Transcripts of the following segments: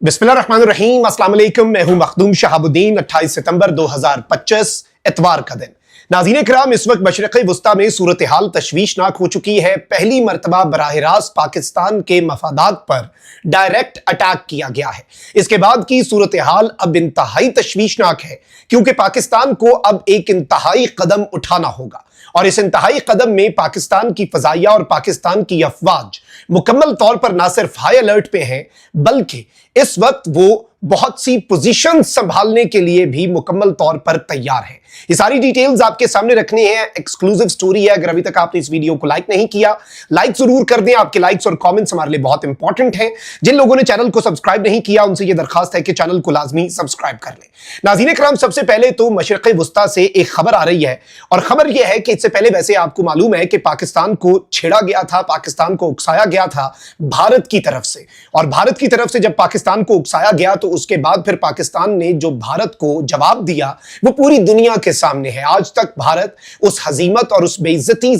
बिस्मिल्लाहिर्रहमानिर्रहीम, अस्सलाम वालेकुम। मैं हूं मखदूम शहाबुद्दीन। 28 सितंबर 2025 इतवार का दिन। नाज़रीन किराम, इस वक्त मशरिक़ वुस्ता में सूरत हाल तशवीशनाक हो चुकी है। पहली मरतबा बराह रास्त पाकिस्तान के मफादात पर डायरेक्ट अटैक किया गया है। इसके बाद की सूरत हाल अब इंतहाई तशवीशनाक है, क्योंकि पाकिस्तान को अब एक इंतहाई कदम उठाना होगा। और इस इंतहाई कदम में पाकिस्तान की फजाइया और पाकिस्तान की अफवाज मुकम्मल तौर पर ना सिर्फ हाई अलर्ट पे हैं, बल्कि इस वक्त वो बहुत सी पोजीशन संभालने के लिए भी मुकम्मल तौर पर तैयार है। ये सारी डिटेल्स आपके सामने रखनी है। एक्सक्लूसिव स्टोरी है। अगर अभी तक आपने इस वीडियो को लाइक नहीं किया, लाइक जरूर कर दें। आपके लाइक्स और कमेंट्स हमारे लिए बहुत इंपॉर्टेंट हैं। जिन लोगों ने चैनल को सब्सक्राइब नहीं किया, उनसे ये दरखास्त है कि चैनल को लाजमी सब्सक्राइब कर लें। नाज़रीन किराम, सबसे पहले तो मशरिक़ वुस्ता से एक खबर आ रही है, और खबर यह है कि इससे पहले वैसे आपको मालूम है कि पाकिस्तान को छेड़ा गया था, पाकिस्तान को उकसाया गया था भारत की तरफ से। और भारत की तरफ से जब पाकिस्तान को उकसाया गया, तो उसके बाद फिर पाकिस्तान ने जो भारत को जवाब दिया वो पूरी दुनिया के सामने है। आज तक भारत उस हजीमत और उस बेइज्जती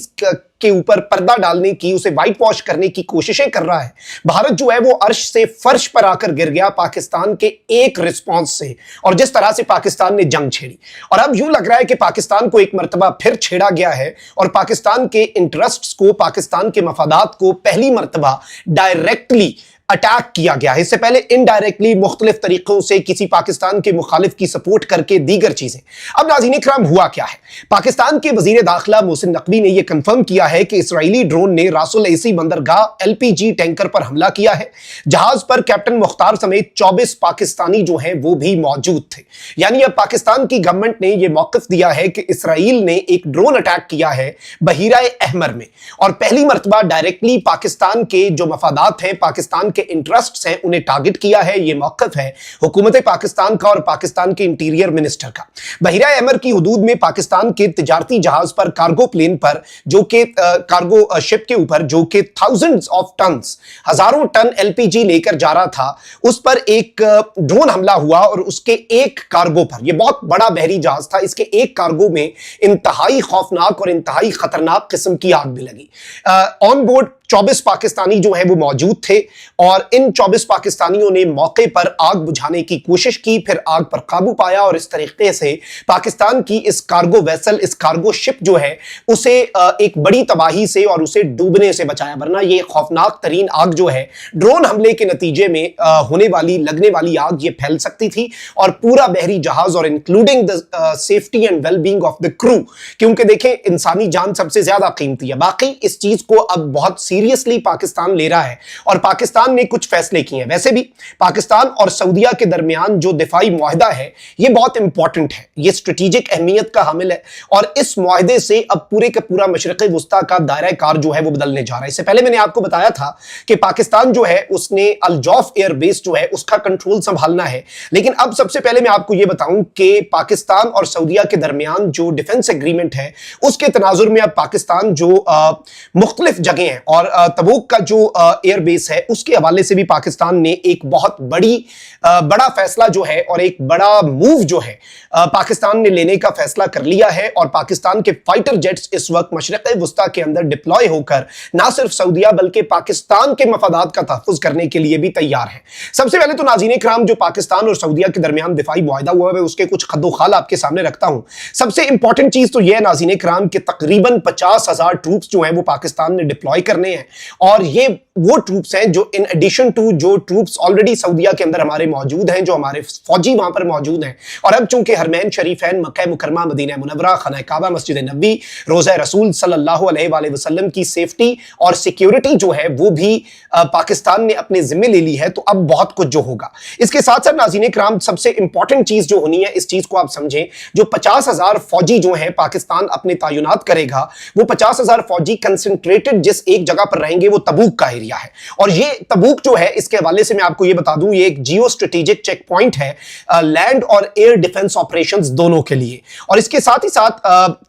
के ऊपर पर्दा डालने की, उसे वाइट वॉश करने की कोशिशें कर रहा है। भारत जो है वो अर्श से फर्श पर आकर गिर गया पाकिस्तान के एक रिस्पॉन्स से, और जिस तरह से पाकिस्तान ने जंग छेड़ी। और अब यूं लग रहा है कि पाकिस्तान को एक मर्तबा फिर छेड़ा गया है, और पाकिस्तान के इंटरेस्ट्स को, पाकिस्तान के मफादात को पहली मर्तबा डायरेक्टली अटैक किया गया है। इससे पहले इनडायरेक्टली मुख्तलिफ तरीकों से किसी पाकिस्तान के मुखालिफ की सपोर्ट करके दीगर चीजें। अब नाज़रीन इकराम, हुआ क्या है? पाकिस्तान के वजीर दाखिला मोहसिन नकवी ने यह कंफर्म किया है कि इसराइली ड्रोन ने रासुल ऐसी बंदरगाह एलपीजी टैंकर पर हमला किया है। जहाज पर कैप्टन मुख्तार समेत 24 पाकिस्तानी जो हैं वो भी मौजूद थे। यानी अब पाकिस्तान की गवर्नमेंट ने यह मौकिफ दिया है कि इसराइल ने एक ड्रोन अटैक किया है बहीरा अहमर में, और पहली मर्तबा डायरेक्टली पाकिस्तान के जो मफादात हैं, पाकिस्तान के इंटरेस्ट्स हैं, उन्हें टारगेट किया है। यह मौक़िफ़ है हुकूमत पाकिस्तान का और पाकिस्तान के इंटीरियर मिनिस्टर का। बहीरा अहमर की हुदूद में पाकिस्तान के तिजारती जहाज पर, कार्गो प्लेन पर, जो कि कार्गो शिप के ऊपर, जो कि थाउजेंड्स ऑफ टन्स, हजारों टन एलपीजी लेकर जा रहा था, उस पर एक ड्रोन हमला हुआ। और उसके एक कार्गो पर, यह बहुत बड़ा बहरी जहाज था, इसके एक कार्गो में इंतहाई खौफनाक और इंतहाई खतरनाक किस्म की आग भी लगी। ऑन बोर्ड 24 पाकिस्तानी जो है वो मौजूद थे, और इन 24 पाकिस्तानियों ने मौके पर आग बुझाने की कोशिश की, फिर आग पर काबू पाया, और इस तरीके से पाकिस्तान की इस कार्गो वेसल, इस कार्गो शिप जो है, उसे एक बड़ी तबाही से और उसे डूबने से बचाया। वरना ये खौफनाक तरीन आग जो है, ड्रोन हमले के नतीजे में होने वाली, लगने वाली आग, ये फैल सकती थी, और पूरा बहरी जहाज, और including the safety and wellbeing of the crew, क्योंकि देखें इंसानी जान सबसे ज्यादा कीमती है। बाकी इस चीज को अब बहुत सीरियसली पाकिस्तान ले रहा है, और पाकिस्तान ने कुछ फैसले किए हैं। वैसे भी पाकिस्तान और सऊदीया के दरमियान जो दिफाई मुआहदा है, यह बहुत इंपॉर्टेंट है, यह स्ट्रेटेजिक अहमियत का हामिल है, और इस मुआहदे से अब पूरे का पूरा मशरिक़ वुस्ता का दायरा कार जो है वो बदलने जा रहा है। इससे पहले मैंने आपको बताया था कि पाकिस्तान जो है उसने अल जौफ एयर बेस जो है उसका कंट्रोल संभालना है। लेकिन अब सबसे पहले मैं आपको यह बताऊं कि पाकिस्तान और सऊदीया के दरमियान जो डिफेंस एग्रीमेंट है, उसके तनाजुर में अब पाकिस्तान जो मुख्तलिफ जगह हैं, और तबूक का जो एयर बेस है, उसके हवाले से भी पाकिस्तान ने एक बहुत बड़ा फैसला जो है, और एक बड़ा मूव जो है पाकिस्तान ने लेने का फैसला कर लिया है। और पाकिस्तान के फाइटर जेट्स इस वक्त मशरिक़ वुस्ता के अंदर डिप्लॉय होकर ना सिर्फ सऊदीया बल्कि पाकिस्तान के मफादात का तहफ़्फ़ुज़ करने के लिए भी तैयार है। सबसे पहले तो नाज़रीन इकराम, जो पाकिस्तान और सऊदीया के दरमियान दिफाई मुआहदा हुआ है, उसके कुछ खद्दोखाल आपके सामने रखता हूं। सबसे इंपॉर्टेंट चीज तो यह है नाज़रीन इकराम कि तकरीबन 50,000 ट्रूप्स जो हैं वो पाकिस्तान ने डिप्लॉय करने हैं, और ये वो ट्रूप्स हैं जो इन एडिशन टू जो ट्रूप्स ऑलरेडी सऊदीया के अंदर हमारे मौजूद हैं, जो हमारे फौजी वहां पर मौजूद हैं। और अब चूंकि हरमैन शरीफैन, मक्का मुकरमा, मदीना मुनव्वरा, खाना काबा, मस्जिद नबी, रोज़ा रसूल सल्लल्लाहु अलैहि वसल्लम की सेफ्टी और सिक्योरिटी जो है वो भी पाकिस्तान ने अपने जिम्मे ले ली है, तो अब बहुत कुछ जो होगा। इसके साथ साथ नाज़रीन इकराम, सबसे इंपॉर्टेंट चीज जो होनी है, इस चीज को आप समझें, जो 50,000 फौजी जो है पाकिस्तान अपने तैनात करेगा, वो 50,000 फौजी कंसंट्रेटेड जिस एक जगह पर रहेंगे वो तबूक का एरिया है। और ये तबूक जो है, इसके हवाले से मैं आपको ये बता दूं, ये एक जियो स्ट्रेटेजिक चेक पॉइंट है लैंड और एयर डिफेंस ऑपरेशंस दोनों के लिए। और इसके साथ ही साथ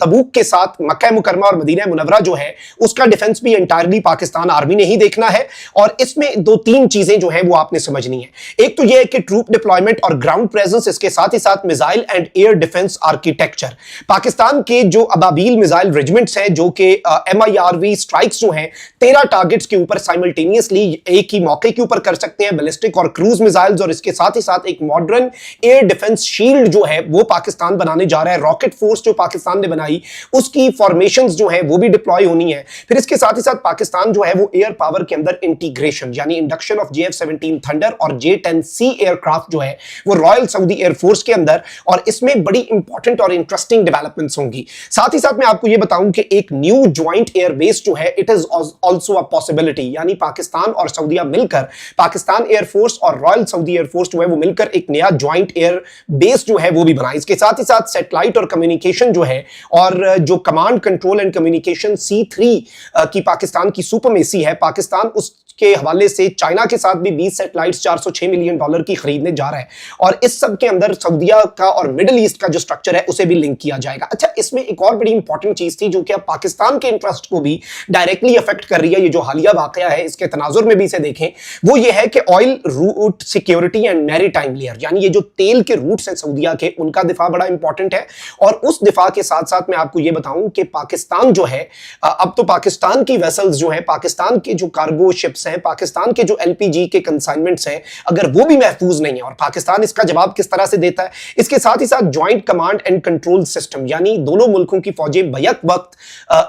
तबूक के साथ मक्का मुकरमा और मदीना मुनव्वरा जो है, उसका डिफेंस भी एंटायरली पाकिस्तान आर्मी ने ही देखना है। और इसमें दो तीन चीजें जो है वो आपने समझनी है। एक तो यह है कि ट्रूप डिप्लॉयमेंट और ग्राउंड प्रेजेंस, इसके साथ ही साथ missile and air defence architecture. Pakistan के जो अबाबील मिसाइल रेजिमेंट्स हैं, जो कि MIRV स्ट्राइक्स जो हैं 13 टारगेट्स के ऊपर साइमल्टेनियसली एक ही मौके के ऊपर कर सकते हैं बैलिस्टिक और क्रूज मिसाइल्स, और इसके साथ ही साथ एक मॉडर्न एयर डिफेंस शील्ड जो है वो पाकिस्तान बनाने जा रहा है। रॉकेट फोर्स जो पाकिस्तान ने बनाई उसकी फॉर्मेशंस जो है वो भी डिप्लॉय होनी है। फिर इसके साथ ही साथ पाकिस्तान जो है वो एयर पावर के अंदर इंटीग्रेशन यानी इंडक्शन ऑफ JF-17 थंडर और J-10C एयरक्राफ्ट जो है वो रॉयल सऊदी एयरफोर्स के अंदर, और इसमें बड़ी इंपॉर्टेंट और इंटरेस्टिंग डेवलपमेंट्स होंगी। साथ ही साथ मैं आपको यह बताऊं कि एक न्यू ज्वाइंट एयर बेस जो है it is also a possibility, यानी पाकिस्तान और सऊदीया मिलकर, पाकिस्तान एयरफोर्स और रॉयल सऊदी एयरफोर्स जो है वो मिलकर एक नया ज्वाइंट एयर बेस जो है वो भी बनाए। इसके साथ ही साथ सैटेलाइट और कम्युनिकेशन जो है और जो command control and communication C3 की पाकिस्तान की सुपरमेसी है, पाकिस्तान उस के हवाले से चाइना के साथ भी 20 सैटेलाइट्स $406 मिलियन की खरीदने जा रहा है, और इस सब के अंदर सऊदीया का और मिडिल ईस्ट का जो स्ट्रक्चर है उसे भी लिंक किया जाएगा। अच्छा, इसमें एक और बड़ी इंपॉर्टेंट चीज थी जो कि अब पाकिस्तान के इंटरेस्ट को भी डायरेक्टली अफेक्ट कर रही है, ये जो हालिया वाकया है इसके तनाजुर में भी इसे देखें, वो ये है कि oil route security and maritime layer, यानी ये जो तेल के रूट्स हैं सऊदीया के, उनका दिफा बड़ा इंपॉर्टेंट है। और उस दिफा के साथ साथ मैं आपको ये बताऊं कि पाकिस्तान जो है, अब तो पाकिस्तान की वेसल्स जो है, पाकिस्तान के जो कार्गो शिप्स हैं, पाकिस्तान के जो LPG के कंसाइनमेंट्स हैं, अगर वो भी महफूज नहीं है, और पाकिस्तान इसका जवाब किस तरह से देता है। इसके साथ ही साथ joint command and control system, यानी दोनों मुल्कों की फौजें बैक वक्त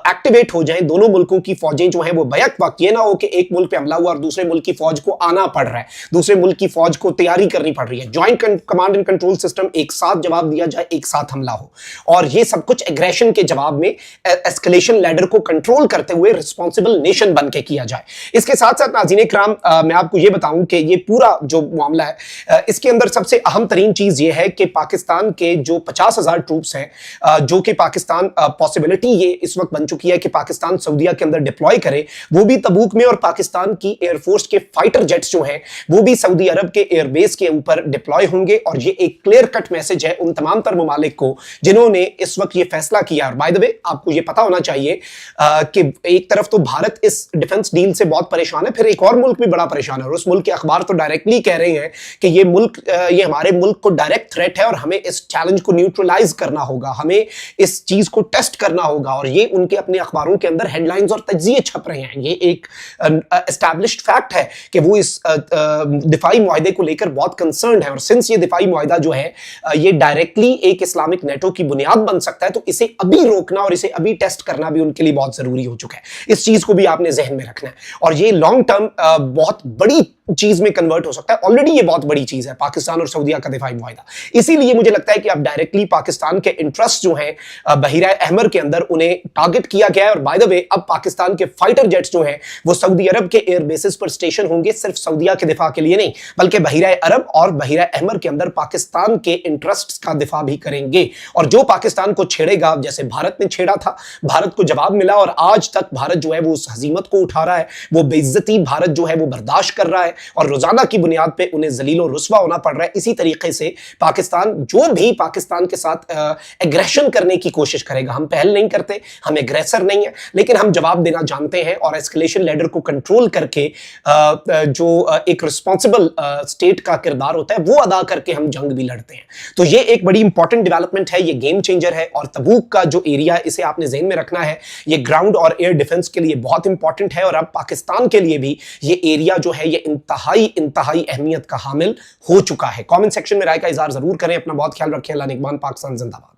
एक्टिवेट हो जाएं, दोनों मुल्कों की फौजें जो हैं वो बैक वक्त, ये ना हो कि एक मुल्क पे हमला हुआ और दूसरे मुल्क की फौज को आना पड़ रहा है, दूसरे मुल्क की फौज को तैयारी करनी पड़ रही है। Joint command and control system, एक साथ जवाब दिया जाए, एक साथ हमला हो, और ये सब कुछ एग्रेशन के जवाब में एस्केलेशन लैडर को कंट्रोल करते हुए रिस्पॉन्सिबल नेशन बन के किया जाए। इसके साथ साथ नाज़रीन इकराम, मैं आपको यह बताऊं कि ये पूरा जो मामला है इसके अंदर सबसे अहम तरीन चीज ये है कि पाकिस्तान के जो 50,000 ट्रूप्स हैं जो कि पाकिस्तान पॉसिबिलिटी ये इस वक्त बन चुकी है कि पाकिस्तान सऊदीया के अंदर डिप्लॉय करे, वो भी तबूक में, और पाकिस्तान की एयरफोर्स के फाइटर जेट्स जो हैं वो भी सऊदी अरब के एयरबेस के ऊपर डिप्लॉय होंगे। और ये एक क्लियर कट मैसेज है उन तमाम तर ममालिक को जिन्होंने इस वक्त ये फैसला किया। और बाय द वे आपको ये पता होना चाहिए कि एक तरफ तो भारत इस डिफेंस डील से बहुत परेशान है, फिर एक और मुल्क भी बड़ा परेशान है, और उस मुल्क के अखबार तो डायरेक्टली कह रहे हैं कि ये हमारे मुल्क को डायरेक्ट थ्रेट है और हमें इस चैलेंज को न्यूट्रलाइज करना होगा, हमें इस चीज को टेस्ट करना होगा। और ये उनके अपने अखबारों के अंदर हेडलाइंस और तज्जिए छप रहे हैं। ये एक एस्टैब्लिश्ड फैक्ट है कि वो इस दिफाई मुआहदे को लेकर बहुत कंसर्न है, और सिंस ये दिफाई मुआहदा जो है ये डायरेक्टली एक इस्लामिक नेटो की बुनियाद बन सकता है, तो इसे अभी रोकना और इसे अभी टेस्ट करना भी उनके लिए बहुत जरूरी हो चुका है। इस चीज को भी आपने जहन में रखना है, और ये लॉन्ग टर्म बहुत बड़ी चीज में कन्वर्ट हो सकता है। ऑलरेडी ये बहुत बड़ी चीज है पाकिस्तान और सऊदीया का दिफाई मुआहदा, इसीलिए मुझे लगता है कि अब डायरेक्टली पाकिस्तान के इंटरेस्ट जो हैं बहीरा अहमर के अंदर उन्हें टारगेट किया गया है। और बाय द वे अब पाकिस्तान के फाइटर जेट्स जो हैं वो सऊदी अरब के एयर बेसिस पर स्टेशन होंगे, सिर्फ सऊदीया के दिफा के लिए नहीं, बल्कि बहीरा अरब और बहीरा अहमर के अंदर पाकिस्तान के इंटरेस्ट का दिफा भी करेंगे। और जो पाकिस्तान को छेड़ेगा, जैसे भारत ने छेड़ा था, भारत को जवाब मिला, और आज तक भारत जो है वो उस हजीमत को उठा रहा है, वो बेइज्जती भारत जो है वो बर्दाश्त कर रहा है, और रोजाना की बुनियाद पे उन्हें जलील और रुस्वा होना पड़ रहा है। इसी तरीके से पाकिस्तान जो भी पाकिस्तान के साथ एग्रेशन करने की कोशिश करेगा, हम पहल नहीं करते, हम एग्रेसर नहीं है, लेकिन हम जवाब देना जानते हैं, और एस्केलेशन लैडर को कंट्रोल करके जो एक रिस्पॉन्सिबल स्टेट का किरदार होता है वो अदा करके हम जंग भी लड़ते हैं। तो ये एक बड़ी इंपॉर्टेंट डेवलपमेंट है, ये गेम चेंजर है। और तबूक का जो एरिया है इसे आपने ज़हन में रखना है, ये ग्राउंड और एयर डिफेंस के लिए बहुत इंपॉर्टेंट है, और अब पाकिस्तान के लिए भी ये एरिया जो है ये इंतहाई अहमियत का हामिल हो चुका है। कमेंट सेक्शन में राय का इजहार जरूर करें। अपना बहुत ख्याल रखें। अल्लाह निगहबान। पाकिस्तान जिंदाबाद।